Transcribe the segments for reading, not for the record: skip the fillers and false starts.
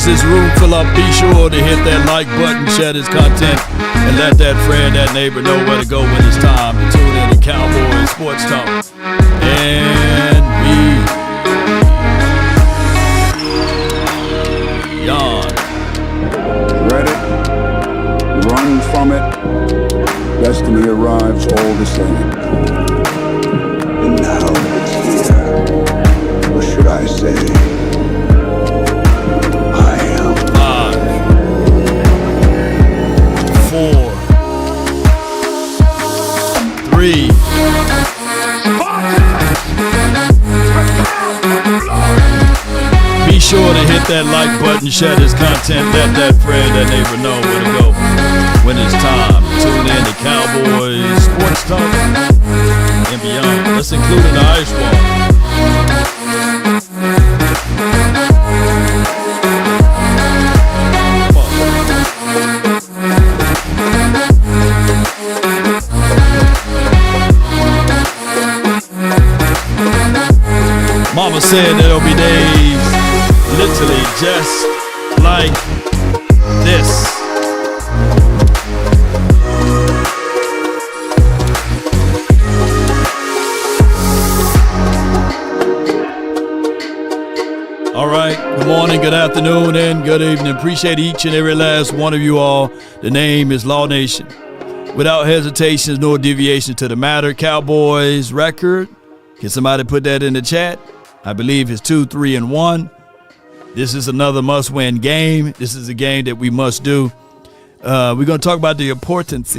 this room fill up, be sure to hit that like button, share this content, and let that friend, that neighbor know where to go when it's time to tune in to Cowboys Sports Talk. And we yawn. Dread it, run from it, destiny arrives all the same. And now it's here. Or should I say, I am. 5, 4, 3. Be sure to hit that like button, share this content, let that friend, that neighbor know where to go when it's time to tune in to Cowboys Sports Talk and beyond. Let's include in the ice wall. Mama said there'll be days literally just like this. All right, good morning, good afternoon, and good evening. Appreciate each and every last one of you all. The name is Law Nation. Without hesitations nor deviation to the matter, Cowboys record. Can somebody put that in the chat? I believe it's 2-3-1. This is another must-win game. This is a game that we must do. We're going to talk about the importance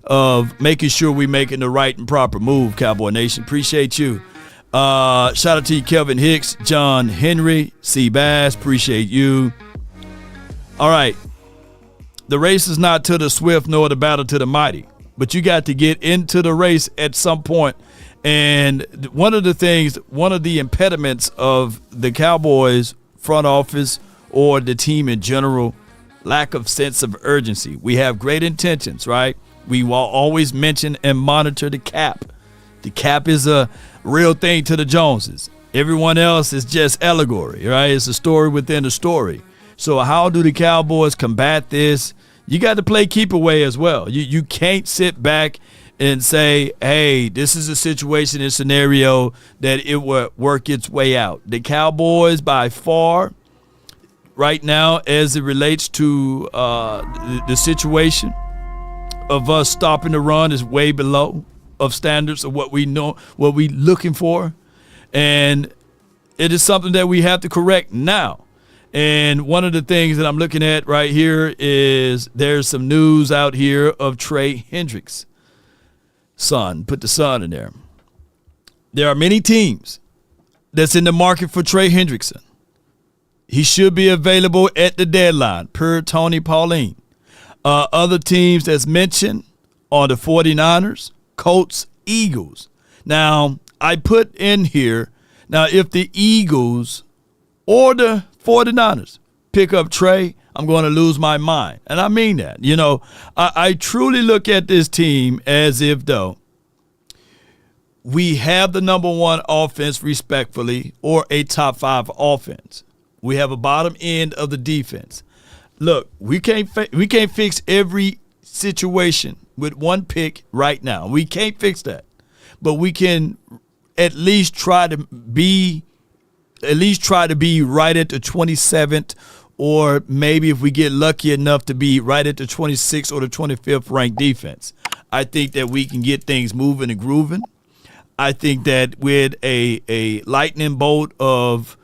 of making sure we're making the right and proper move, Cowboy Nation. Appreciate you. Shout out to you, Kelvin Hicks, John Henry, C. Bass. Appreciate you. All right. The race is not to the swift nor the battle to the mighty, but you got to get into the race at some point. And one of the impediments of the Cowboys front office or the team in general, lack of sense of urgency. We have great intentions, right? We will always mention and monitor the cap. The cap is a real thing to the Joneses. Everyone else is just allegory, right? It's a story within a story. So how do the Cowboys combat this? You got to play keep away as well. You can't sit back and say, hey, this is a situation and scenario that it will work its way out. The Cowboys, by far, right now, as it relates to the situation of us stopping the run, is way below of standards of what we know, what we looking for. And it is something that we have to correct now. And one of the things that I'm looking at right here is there's some news out here of Trey Hendrickson. Son, put the son in there. There are many teams that's in the market for Trey Hendrickson. He should be available at the deadline, per Tony Pauline. Other teams that's mentioned are the 49ers, Colts, Eagles. Now, I put in here, now if the Eagles or the 49ers pick up Trey, I'm going to lose my mind. And I mean that. You know, I truly look at this team as if, though, we have the number one offense respectfully or a top 5 offense. We have a bottom end of the defense. Look, we can't fix every situation with one pick right now. We can't fix that. But we can at least try to be right at the 27th, or maybe if we get lucky enough to be right at the 26th or the 25th ranked defense. I think that we can get things moving and grooving. I think that with a lightning bolt of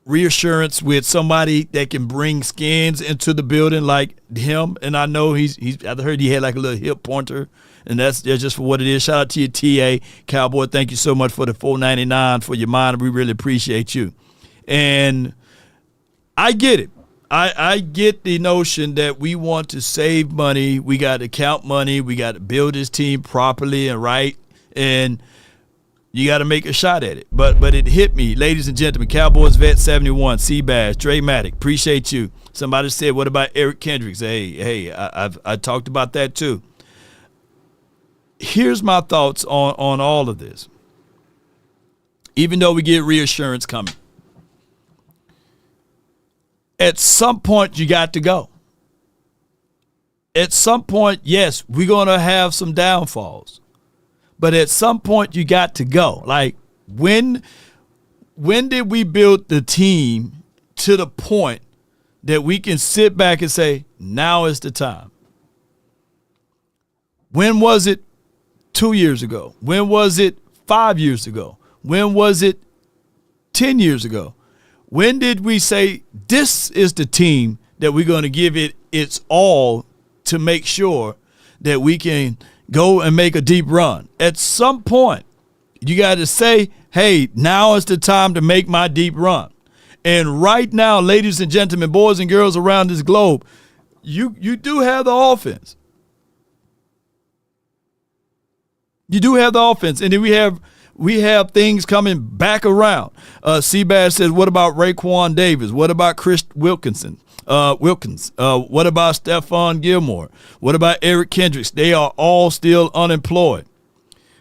reassurance with somebody that can bring skins into the building like him, and I know I heard he had like a little hip pointer, and that's just for what it is. Shout out to you, TA Cowboy. Thank you so much for the $4.99 for your mind. We really appreciate you. And I get it. I get the notion that we want to save money. We got to count money. We got to build this team properly and right. And you got to make a shot at it. But it hit me, ladies and gentlemen. Cowboys Vet 71, Seabass, Dre Matic, appreciate you. Somebody said, what about Eric Kendricks? Hey, I talked about that too. Here's my thoughts on all of this. Even though we get reassurance coming, At some point, you got to go. At some point, yes, we're going to have some downfalls. But at some point, you got to go. Like, when did we build the team to the point that we can sit back and say, now is the time? When was it 2 years ago? When was it 5 years ago? When was it 10 years ago? When did we say this is the team that we're going to give it its all to make sure that we can go and make a deep run? At some point, you got to say, hey, now is the time to make my deep run. And right now, ladies and gentlemen, boys and girls around this globe, you do have the offense. You do have the offense. And then we have things coming back around. Seabass says, what about Raekwon Davis? What about Chris Wilkins? What about Stephon Gilmore? What about Eric Kendricks? They are all still unemployed.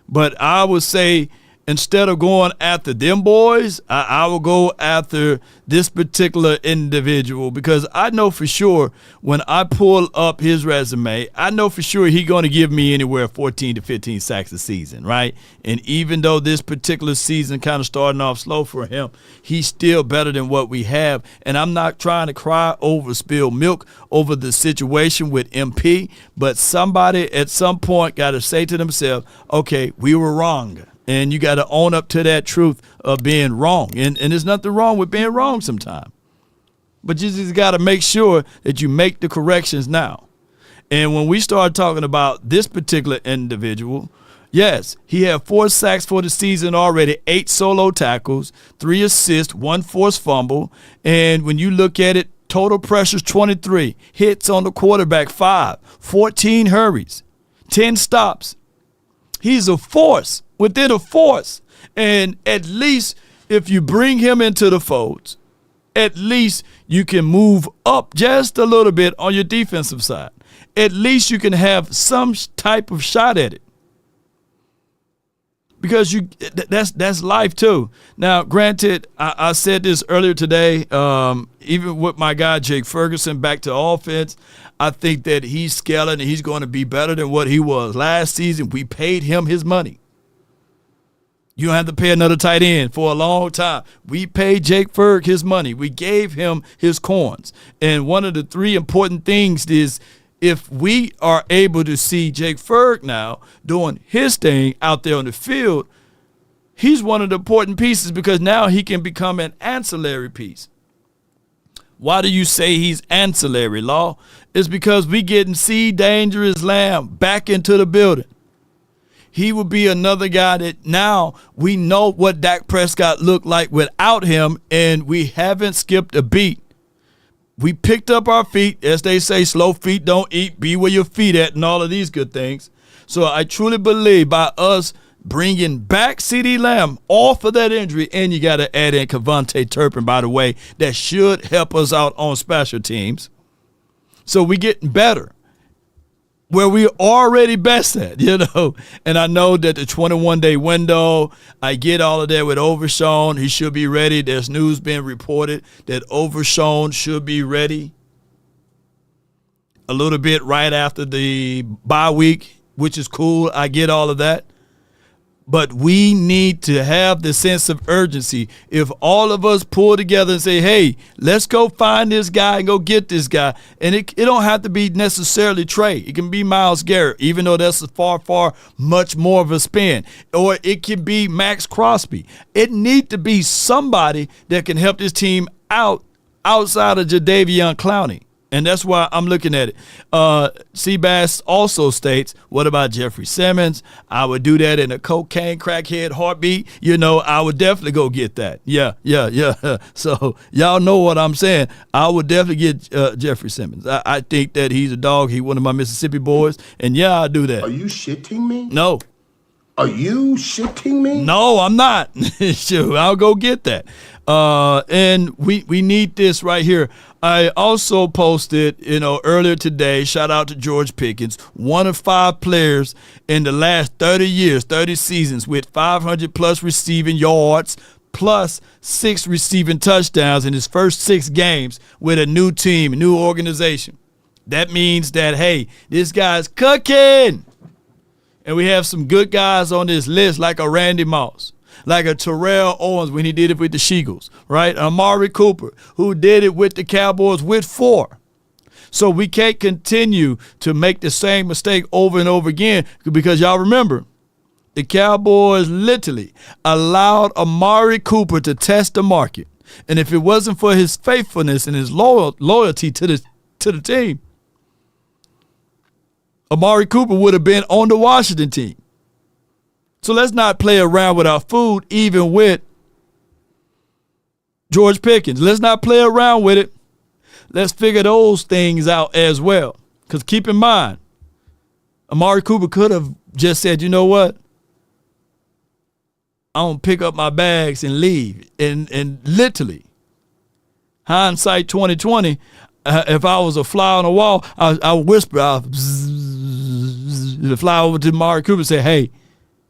But I would say, instead of going after them boys, I will go after this particular individual, because I know for sure when I pull up his resume, I know for sure he's going to give me anywhere 14 to 15 sacks a season, right? And even though this particular season kind of starting off slow for him, he's still better than what we have. And I'm not trying to cry over spilled milk over the situation with MP, but somebody at some point got to say to themselves, okay, we were wrong. And you got to own up to that truth of being wrong. And there's nothing wrong with being wrong sometimes. But you just got to make sure that you make the corrections now. And when we start talking about this particular individual, yes, he had 4 sacks for the season already, 8 solo tackles, 3 assists, 1 forced fumble. And when you look at it, total pressures 23, hits on the quarterback 5, 14 hurries, 10 stops. He's a force within a force. And at least if you bring him into the folds, at least you can move up just a little bit on your defensive side. At least you can have some type of shot at it. Because that's life too. Now, granted, I said this earlier today, even with my guy Jake Ferguson back to offense, I think that he's scaling and he's going to be better than what he was last season. We paid him his money. You don't have to pay another tight end for a long time. We paid Jake Ferg his money. We gave him his coins. And one of the 3 important things is, if we are able to see Jake Ferg now doing his thing out there on the field, he's one of the important pieces, because now he can become an ancillary piece. Why do you say he's ancillary, Law? It's because we getting C. Dangerous Lamb back into the building. He will be another guy that now we know what Dak Prescott looked like without him, and we haven't skipped a beat. We picked up our feet, as they say, slow feet don't eat, be where your feet at, and all of these good things. So I truly believe by us bringing back CeeDee Lamb off of that injury, and you got to add in Kevontae Turpin, by the way, that should help us out on special teams. So we getting better where we already best at, And I know that the 21-day window, I get all of that with Overshown. He should be ready. There's news being reported that Overshown should be ready a little bit right after the bye week, which is cool. I get all of that. But we need to have the sense of urgency. If all of us pull together and say, hey, let's go find this guy and go get this guy. And it don't have to be necessarily Trey. It can be Myles Garrett, even though that's far much more of a spin. Or it can be Max Crosby. It needs to be somebody that can help this team out outside of Jadeveon Clowney. And that's why I'm looking at it. Seabass also states, what about Jeffrey Simmons? I would do that in a cocaine crackhead heartbeat. I would definitely go get that. Yeah. So y'all know what I'm saying. I would definitely get Jeffrey Simmons. I think that he's a dog. He's one of my Mississippi boys. And yeah, I'll do that. Are you shitting me? No. Are you shitting me? No, I'm not. Sure, I'll go get that. And we need this right here. I also posted, earlier today, shout out to George Pickens, one of 5 players in the last 30 years, 30 seasons with 500-plus receiving yards, plus 6 receiving touchdowns in his first 6 games with a new team, a new organization. That means that, hey, this guy's cooking. And we have some good guys on this list like a Randy Moss, like a Terrell Owens when he did it with the Sheagles, right? Amari Cooper, who did it with the Cowboys with 4. So we can't continue to make the same mistake over and over again because y'all remember, the Cowboys literally allowed Amari Cooper to test the market. And if it wasn't for his faithfulness and his loyalty to the team, Amari Cooper would have been on the Washington team. So let's not play around with our food, even with George Pickens. Let's not play around with it. Let's figure those things out as well. Because keep in mind, Amari Cooper could have just said, you know what? I'm going to pick up my bags and leave. And literally, hindsight 2020, if I was a fly on the wall, I would whisper, I'd fly over to Amari Cooper and say, hey,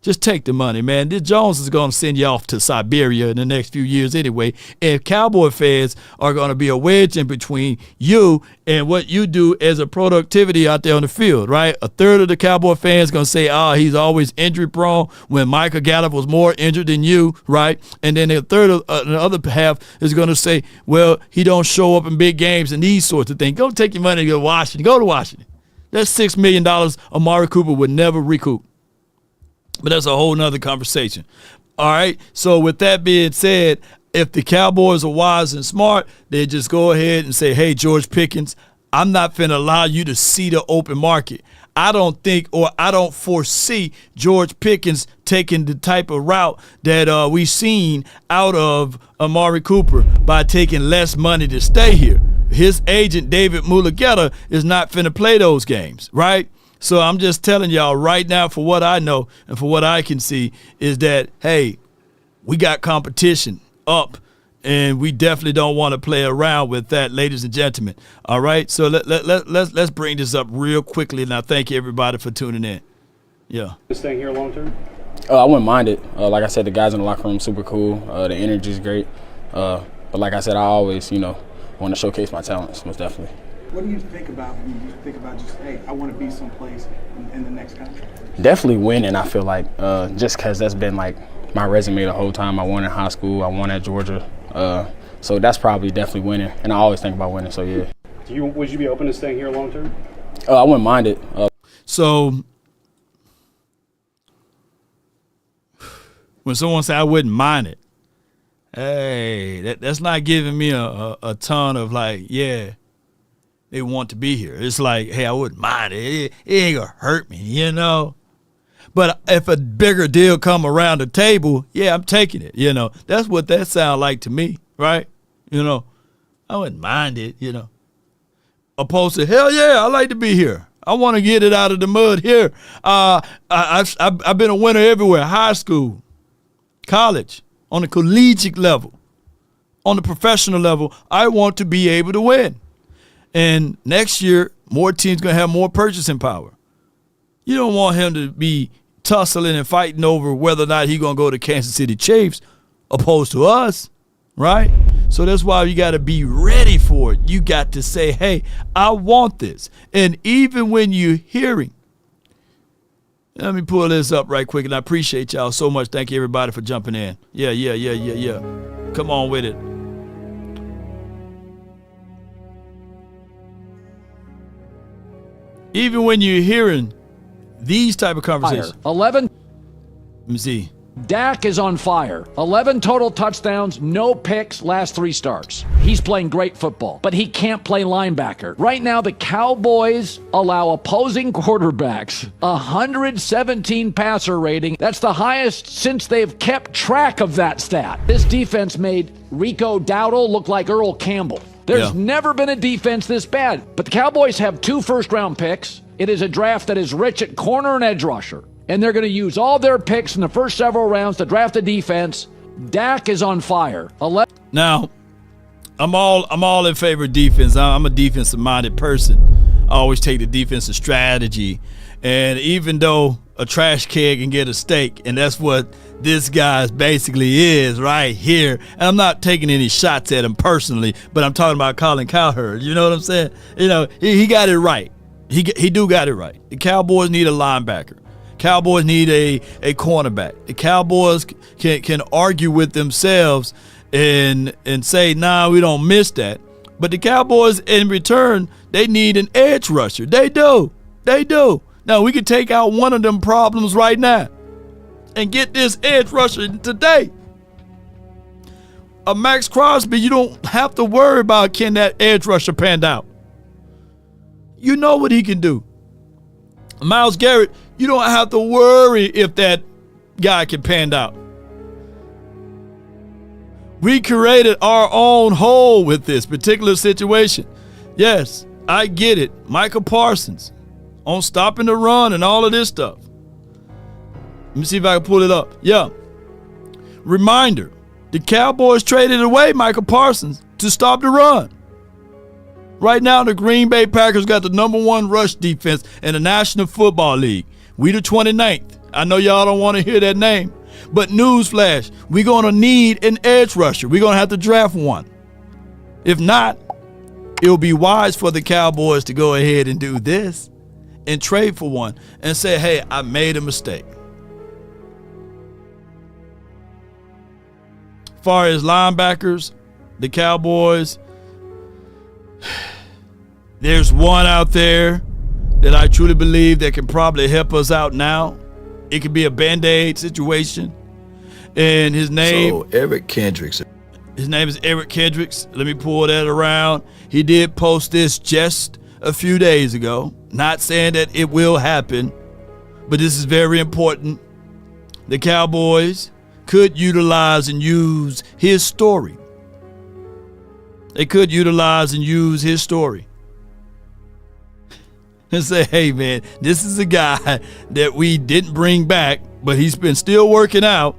just take the money, man. This Jones is going to send you off to Siberia in the next few years anyway. And Cowboy fans are going to be a wedge in between you and what you do as a productivity out there on the field, right? A third of the Cowboy fans going to say, he's always injury prone when Michael Gallup was more injured than you, right? And then the third of the other half is going to say, well, he don't show up in big games and these sorts of things. Go take your money and go to Washington. Go to Washington. That's $6 million Amari Cooper would never recoup. But that's a whole nother conversation. All right. So with that being said, if the Cowboys are wise and smart, they just go ahead and say, hey, George Pickens, I'm not finna allow you to see the open market. I don't think or I don't foresee George Pickens taking the type of route that we've seen out of Amari Cooper by taking less money to stay here. His agent, David Mulugeta, is not finna play those games, right? So I'm just telling y'all right now, for what I know and for what I can see, is that, hey, we got competition up, and we definitely don't want to play around with that, ladies and gentlemen. All right, so let's bring this up real quickly, and I thank everybody for tuning in. Yeah. Staying here long term? I wouldn't mind it. Like I said, the guys in the locker room super cool. The energy is great. But like I said, I always, want to showcase my talents, most definitely. What do you think about when you think about just, hey, I want to be someplace in the next contract? Definitely winning, I feel like, just because that's been, like, my resume the whole time. I won in high school. I won at Georgia. So that's probably definitely winning. And I always think about winning, so, yeah. Would you be open to staying here long term? I wouldn't mind it. So when someone says I wouldn't mind it, hey, that's not giving me a ton of, like, yeah, they want to be here. It's like, hey, I wouldn't mind it. It ain't gonna hurt me, But if a bigger deal come around the table, yeah, I'm taking it, That's what that sound like to me, right? I wouldn't mind it, Opposed to, hell yeah, I like to be here. I want to get it out of the mud here. I've been a winner everywhere, high school, college, on the collegiate level, on the professional level. I want to be able to win. And next year, more teams going to have more purchasing power. You don't want him to be tussling and fighting over whether or not he's going to go to Kansas City Chiefs opposed to us, right? So that's why you got to be ready for it. You got to say, hey, I want this. And even when you're hearing, let me pull this up right quick, and I appreciate y'all so much. Thank you, everybody, for jumping in. Yeah. Come on with it. Even when you're hearing these type of conversations. 11. Let me see. Dak is on fire. 11 total touchdowns, no picks, last 3 starts. He's playing great football, but he can't play linebacker. Right now, the Cowboys allow opposing quarterbacks 117 passer rating. That's the highest since they've kept track of that stat. This defense made Rico Dowdle look like Earl Campbell. There's never been a defense this bad. But the Cowboys have 2 first-round picks. It is a draft that is rich at corner and edge rusher. And they're going to use all their picks in the first several rounds to draft a defense. Dak is on fire. Now, I'm all in favor of defense. I'm a defensive-minded person. I always take the defensive strategy And even though a trash can can get a steak, and that's what this guy basically is right here. And I'm not taking any shots at him personally, but I'm talking about Colin Cowherd. You know what I'm saying? You know, he got it right. He do got it right. The Cowboys need a linebacker. Cowboys need a cornerback. The Cowboys can argue with themselves and say, nah, we don't miss that. But the Cowboys, in return, they need an edge rusher. They do. Now, we could take out one of them problems right now and get this edge rusher today. A Max Crosby, you don't have to worry about can that edge rusher pan out. You know what he can do. Myles Garrett, you don't have to worry if that guy can pan out. We created our own hole with this particular situation. Yes, I get it. Michael Parsons on stopping the run and all of this stuff. Let me see if I can pull it up. Yeah. Reminder, the Cowboys traded away Michael Parsons to stop the run. Right now, the Green Bay Packers got the #1 rush defense in the National Football League. We the 29th. I know y'all don't want to hear that name. But newsflash, we're going to need an edge rusher. We're going to have to draft one. If not, it'll be wise for the Cowboys to go ahead and do this and trade for one and say, hey, I made a mistake. As far as linebackers, the Cowboys, there's one out there that I truly believe that can probably help us out now. It could be a Band-Aid situation. And his name... So, Eric Hendrickson. His name is Eric Hendrickson. Let me pull that around. He did post this just a few days ago. Not saying that it will happen, but this is very important. The Cowboys could utilize and use his story. They could utilize and use his story. And say, hey, man, this is a guy that we didn't bring back, but he's been still working out,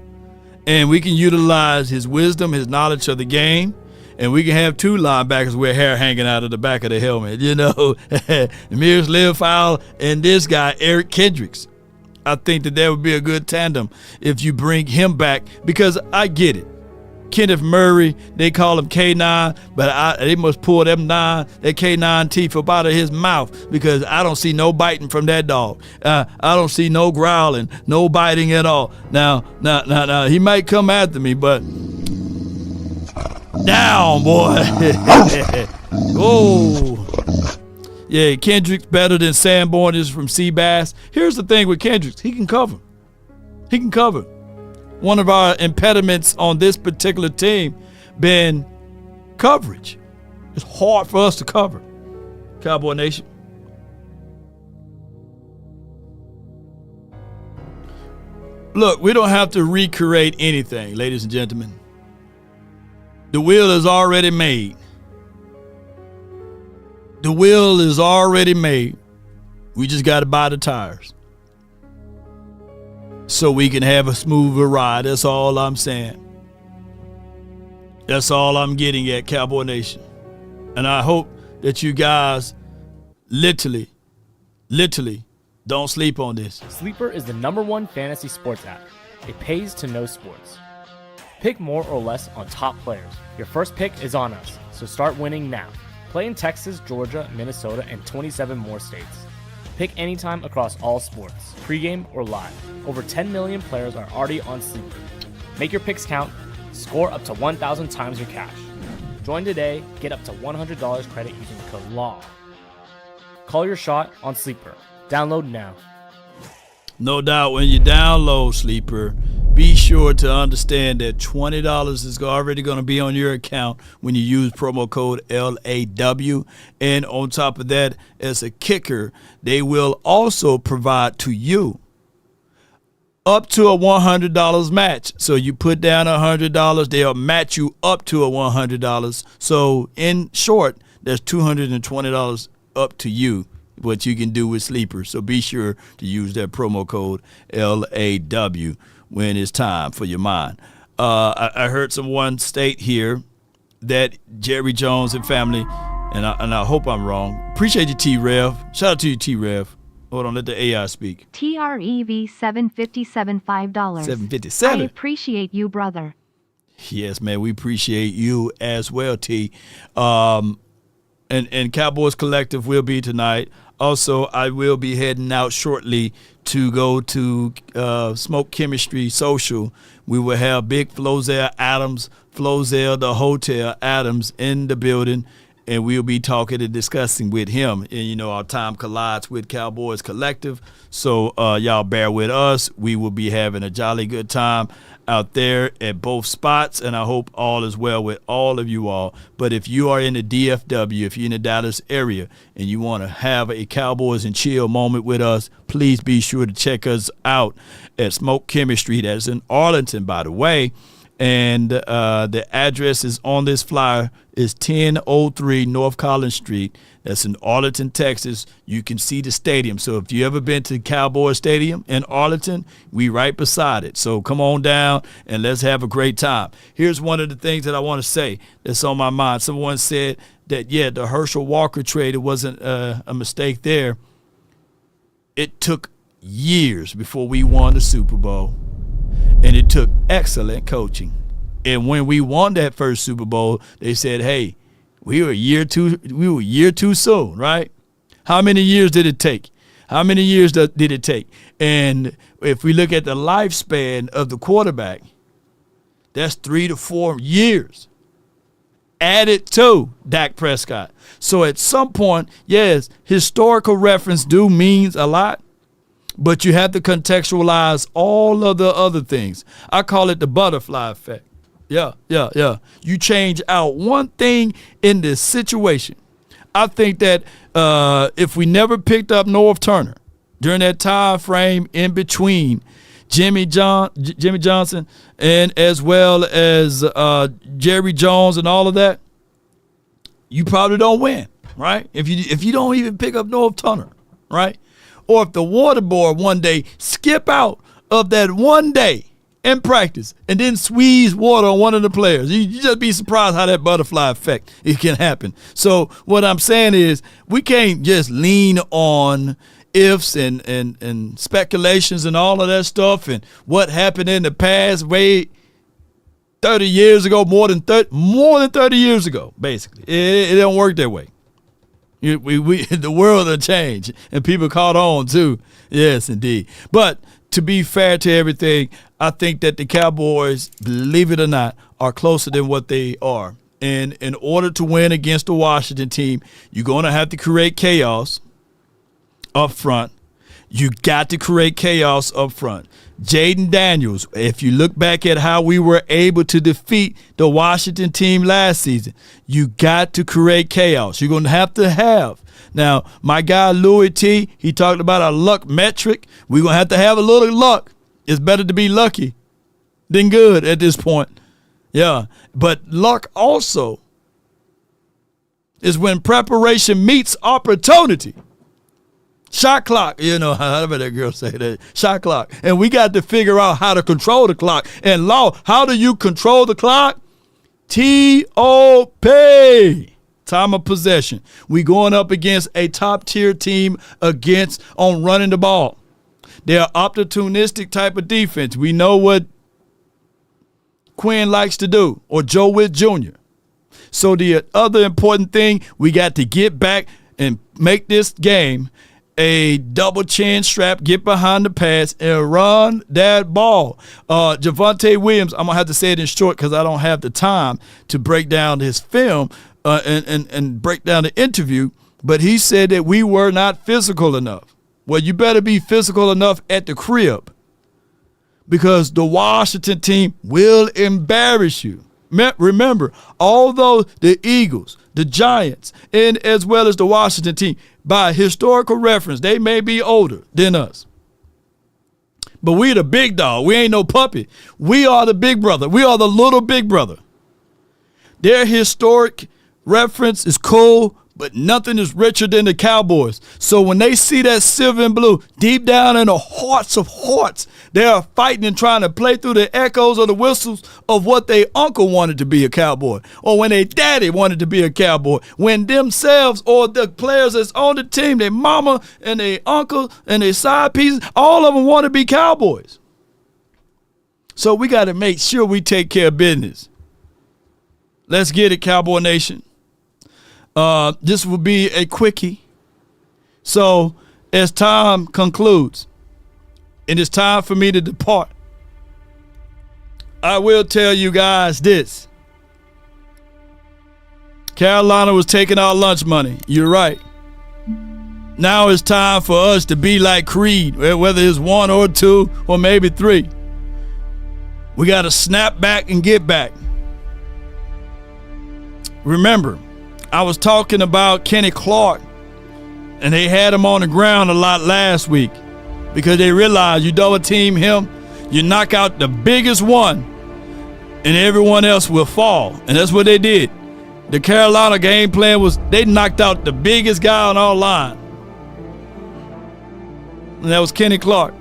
and we can utilize his wisdom, his knowledge of the game, and we can have two linebackers with hair hanging out of the back of the helmet. You know, Mears Learfowl and this guy, Eric Hendrickson. I think that would be a good tandem if you bring him back, because I get it. Kenneth Murray, they call him K9, but they must pull that K9 teeth up out of his mouth, because I don't see no biting from that dog. I don't see no growling, no biting at all. Now, he might come after me, but down, boy. Oh. Yeah, Kendrick's better than Sanborn is from Seabass. Here's the thing with Kendricks. He can cover. One of our impediments on this particular team been coverage. It's hard for us to cover. Cowboy Nation. Look, we don't have to recreate anything, ladies and gentlemen. The wheel is already made. The wheel is already made. We just got to buy the tires so we can have a smoother ride. That's all I'm saying. That's all I'm getting at, Cowboy Nation. And I hope that you guys literally don't sleep on this. Sleeper is the #1 fantasy sports app. It pays to know sports. Pick more or less on top players. Your first pick is on us, so start winning now. Play in Texas, Georgia, Minnesota, and 27 more states. Pick anytime across all sports, pregame or live. Over 10 million players are already on Sleeper. Make your picks count. Score up to 1,000 times your cash. Join today. Get up to $100 credit using the code LAW. Call your shot on Sleeper. Download now. No doubt when you download Sleeper, be sure to understand that $20 is already going to be on your account when you use promo code LAW. And on top of that, as a kicker, they will also provide to you up to a $100 match. So you put down $100, they'll match you up to a $100. So in short, there's $220 up to you, what you can do with Sleeper. So be sure to use that promo code LAW when it's time for your mind. I heard someone state here that Jerry Jones and family, and I hope I'm wrong. Appreciate you, T-Rev. Shout out to you, T-Rev, Hold on, let the AI speak. TREV $757 $5. $757. I appreciate you, brother. Yes, man, we appreciate you as well, T. And Cowboys Collective will be tonight. Also, I will be heading out shortly to go to Smoke Chemistry Social. We will have Big Flozel Adams, Flozel the Hotel Adams in the building, and we'll be talking and discussing with him. And, you know, our time collides with Cowboys Collective. So y'all bear with us. We will be having a jolly good time out there at both spots, and I hope all is well with all of you all. But if you are in the DFW, if you're in the Dallas area, and you want to have a Cowboys and chill moment with us, please be sure to check us out at Smoke Chemistry. That's in Arlington, by the way. And the address is on this flyer. Is 1003 North Collins Street. That's in Arlington, Texas. You can see the stadium. So if you ever been to Cowboy Stadium in Arlington, we right beside it. So come on down and let's have a great time. Here's one of the things that I want to say that's on my mind. Someone said that, yeah, the Herschel Walker trade, it wasn't a mistake there. It took years before we won the Super Bowl, and it took excellent coaching. And when we won that first Super Bowl, they said, hey, we were a year too soon, right? How many years did it take? How many years did it take? And if we look at the lifespan of the quarterback, that's 3 to 4 years added to Dak Prescott. So at some point, yes, historical reference means a lot, but you have to contextualize all of the other things. I call it the butterfly effect. Yeah. You change out one thing in this situation. I think that if we never picked up Norv Turner during that time frame in between Jimmy Johnson and as well as Jerry Jones and all of that, you probably don't win, right? If you don't even pick up Norv Turner, right? Or if the water board one day skip out of that one day in practice and then squeeze water on one of the players, you just be surprised how that butterfly effect it can happen. So what I'm saying is we can't just lean on ifs and speculations and all of that stuff and what happened in the past way 30 years ago, more than 30 years ago, basically. It don't work that way. The world will change, and people caught on too. Yes, indeed. But to be fair to everything, I think that the Cowboys, believe it or not, are closer than what they are. And in order to win against the Washington team, you're going to have to create chaos up front. You got to create chaos up front. Jaden Daniels, if you look back at how we were able to defeat the Washington team last season, you got to create chaos. You're going to have. Now, my guy Louis T, he talked about a luck metric. We're going to have a little luck. It's better to be lucky than good at this point. Yeah, but luck also is when preparation meets opportunity. Shot clock, how did that girl say that? Shot clock. And we got to figure out how to control the clock. And law, how do you control the clock? T-O-P. Time of possession. We going up against a top-tier team on running the ball. They're opportunistic type of defense. We know what Quinn likes to do, or Joe Witt Jr. So the other important thing, we got to get back and make this game a double chin strap, get behind the pass, and run that ball. Javonte Williams, I'm going to have to say it in short because I don't have the time to break down his film and break down the interview, but he said that we were not physical enough. Well, you better be physical enough at the crib because the Washington team will embarrass you. Remember, although the Eagles, the Giants, and as well as the Washington team, by historical reference, they may be older than us. But we the big dog. We ain't no puppy. We are the big brother. We are the little big brother. Their historic reference is cool, But nothing is richer than the Cowboys. So when they see that silver and blue, deep down in the hearts of hearts, they are fighting and trying to play through the echoes of the whistles of what their uncle wanted to be a Cowboy, or when their daddy wanted to be a Cowboy, when themselves or the players that's on the team, their mama and their uncle and their side pieces, all of them want to be Cowboys. So we got to make sure we take care of business. Let's get it, Cowboy Nation. This will be a quickie. So as time concludes, and it's time for me to depart, I will tell you guys this. Carolina was taking our lunch money. You're right. Now it's time for us to be like Creed, whether it's 1 or 2 or maybe 3. We got to snap back and get back. Remember, I was talking about Kenny Clark, and they had him on the ground a lot last week because they realized you double team him, you knock out the biggest one, and everyone else will fall. And that's what they did. The Carolina game plan was they knocked out the biggest guy on our line. And that was Kenny Clark.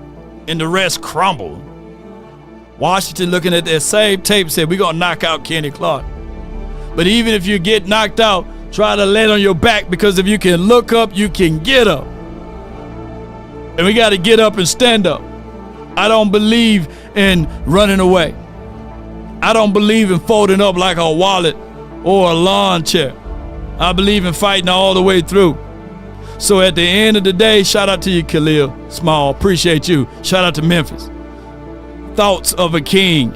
And the rest crumbled. Washington, looking at that same tape, said, we're going to knock out Kenny Clark. But even if you get knocked out, try to lay on your back, because if you can look up, you can get up. And we got to get up and stand up. I don't believe in running away. I don't believe in folding up like a wallet or a lawn chair. I believe in fighting all the way through. So at the end of the day, shout out to you, Khalil Small. Appreciate you. Shout out to Memphis. Thoughts of a king.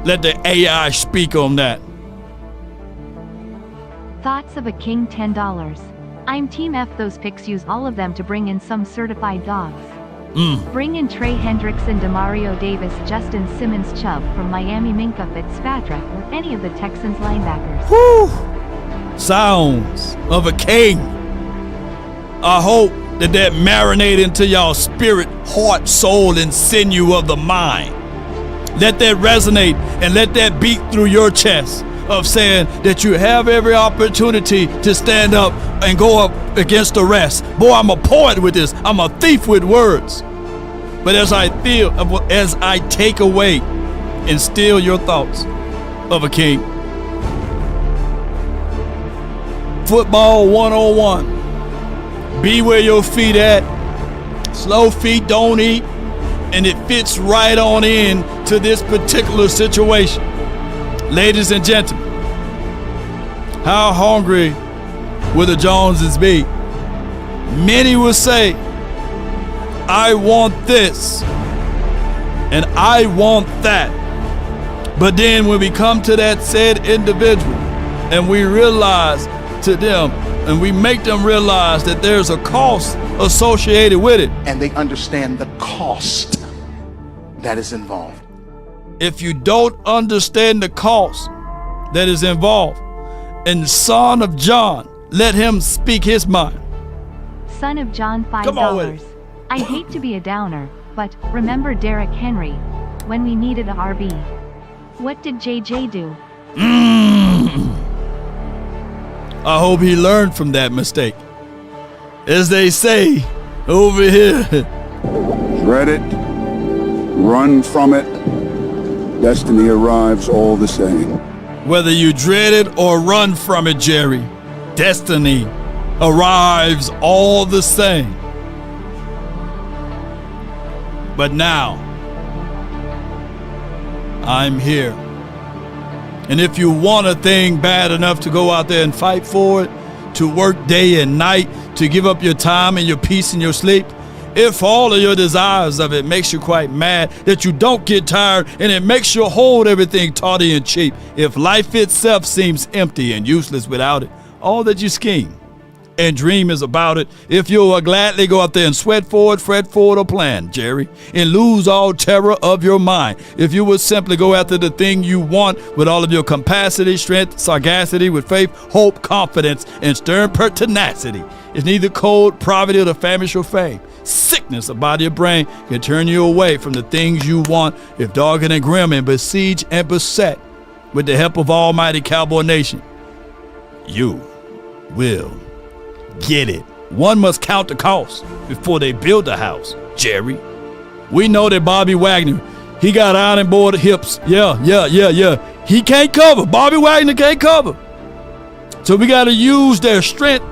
Let the AI speak on that. Thoughts of a king, $10. I'm Team F. Those picks, use all of them to bring in some certified dogs. Bring in Trey Hendrickson, Demario Davis, Justin Simmons, Chubb from Miami, Minka Fitzpatrick, or any of the Texans linebackers. Whew. Sounds of a king. I hope that marinate into y'all spirit, heart, soul, and sinew of the mind. Let that resonate and let that beat through your chest of saying that you have every opportunity to stand up and go up against the rest. Boy, I'm a poet with this. I'm a thief with words. But as I take away and steal your thoughts of a king. Football 101. Be where your feet at. Slow feet don't eat. And it fits right on in to this particular situation. Ladies and gentlemen, how hungry will the Joneses be? Many will say, I want this and I want that. But then when we come to that said individual and we realize to them and we make them realize that there's a cost associated with it. And they understand the cost that is involved. If you don't understand the cost that is involved, and the Son of John, let him speak his mind. Son of John, $5. I hate to be a downer, but remember Derrick Henry when we needed a RB. What did JJ do? I hope he learned from that mistake. As they say over here. Dread it, run from it, destiny arrives all the same. Whether you dread it or run from it, Jerry, destiny arrives all the same. But now, I'm here. And if you want a thing bad enough to go out there and fight for it, to work day and night, to give up your time and your peace and your sleep, if all of your desires of it makes you quite mad, that you don't get tired and it makes you hold everything tawdry and cheap, if life itself seems empty and useless without it, all that you scheme and dream is about it, if you will gladly go out there and sweat for it, fret for it, or plan, Jerry, and lose all terror of your mind, if you would simply go after the thing you want with all of your capacity, strength, sagacity, with faith, hope, confidence, and stern pertinacity, it's neither cold, poverty, or the famish or fame. Sickness about your brain can turn you away from the things you want if dogged and grim and besieged and beset with the help of Almighty Cowboy Nation. you will get it. One must count the cost before they build the house, Jerry. We know that Bobby Wagner, he got iron board hips. Yeah. He can't cover. Bobby Wagner can't cover. So we got to use their strength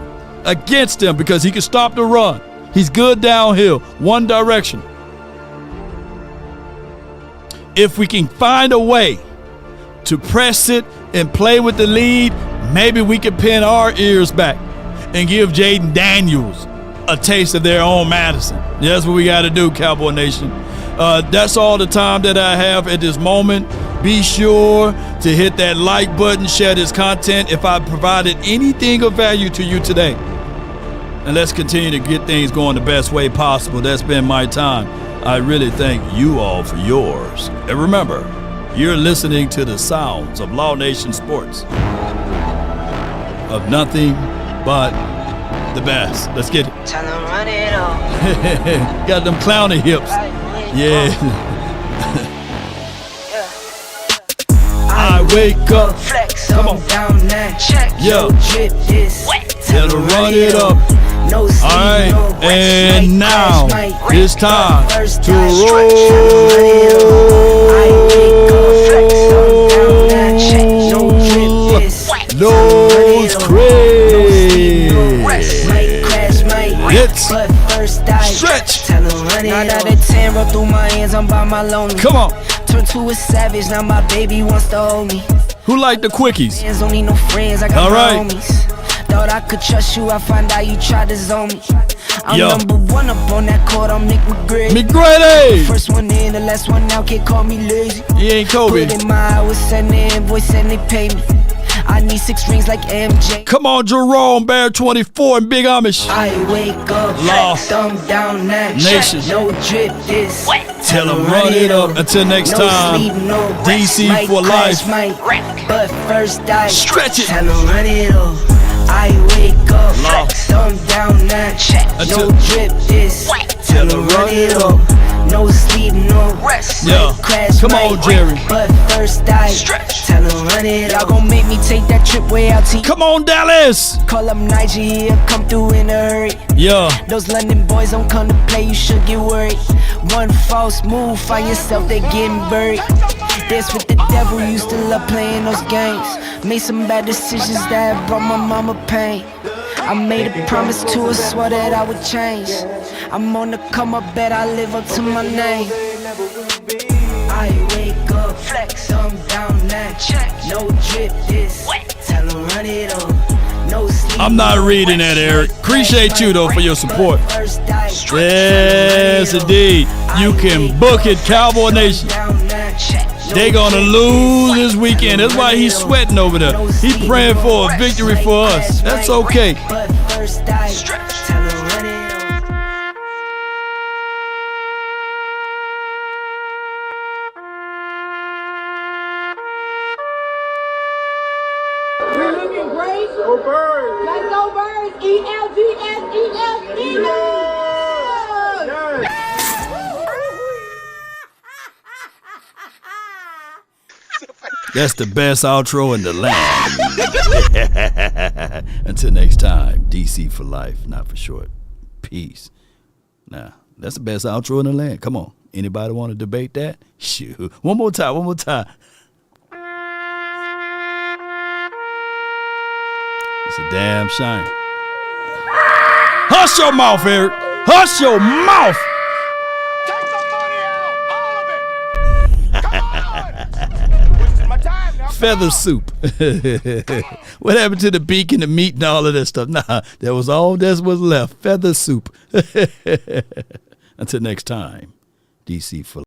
against them because he can stop the run. He's good downhill, one direction. If we can find a way to press it and play with the lead, maybe we can pin our ears back and give Jaden Daniels a taste of their own Madison. That's what we got to do, Cowboy Nation. That's all the time that I have at this moment. Be sure to hit that like button, share this content if I provided anything of value to you today. And let's continue to get things going the best way possible. That's been my time. I really thank you all for yours. And remember, you're listening to the sounds of Law Nation Sports. Of nothing but the best. Let's get it. Tell them run it on. Got them clowny hips. Yeah. I wake up. Flex. Come on. Down that. Check. Yeah. Drip this. Tell them run it up. No all right. And now it's time to roll. Those Let's stretch. Now that the 10 roll through my hands, I'm by my lonely. Come on. Turn to a savage, now my baby wants to hold me. Who like the quickies? Don't need no friends, I got all my right. homies. Thought I could trust you, I find out you tried to zone me. I'm number one up on that court, I'm Nick McGrady. McGrady! First one in, the last one out, can't call me lazy. He ain't Kobe. Put in my hours, send the invoice and they pay me. I need 6 rings like MJ. Come on, Jerome, Bear 24 and Big Amish. I wake up, thumb down that Nation. No drip this. Tell them run it up. Until next time, sleep, no DC might for crash, life. might but first I stretch it. Tell them run it up. I wake up, thumb down that no drip this. Tell them run it up. No sleep, no rest. Yeah. Crash, come on, Jerry. But first I tell them run it. Y'all gon' make me take that trip way out to. Come on, Dallas. Call up Nigeria, come through in a hurry. Yeah. Those London boys don't come to play, you should get worried. One false move, find yourself, they getting buried. Dance with the devil, used to love playing those games. Made some bad decisions that brought my mama pain. I made a promise to her, swore that I would change. I'm on the come up, bet I live up to my name. I wake up, flex, thumb down that check. No drip this, tell them run it up. No sleep, I'm not reading that, Eric. Appreciate you, though, for your support. Yes, indeed. You can book it, Cowboy Nation. They're going to lose this weekend. That's why he's sweating over there. He's praying for a victory for us. That's okay. You're looking great. Go Birds. Let's go Birds. E-L-G-S-E-L-E-L. That's the best outro in the land. Until next time, DC for life, not for short. Peace. Now, that's the best outro in the land. Come on. Anybody want to debate that? Shoot. One more time. It's a damn shame. Hush your mouth, Eric. Hush your mouth. Take the money out, all of it. Come on. Wasting my time now. Feather soup. What happened to the beak and the meat and all of that stuff? Nah, that was all that was left. Feather soup. Until next time, DC for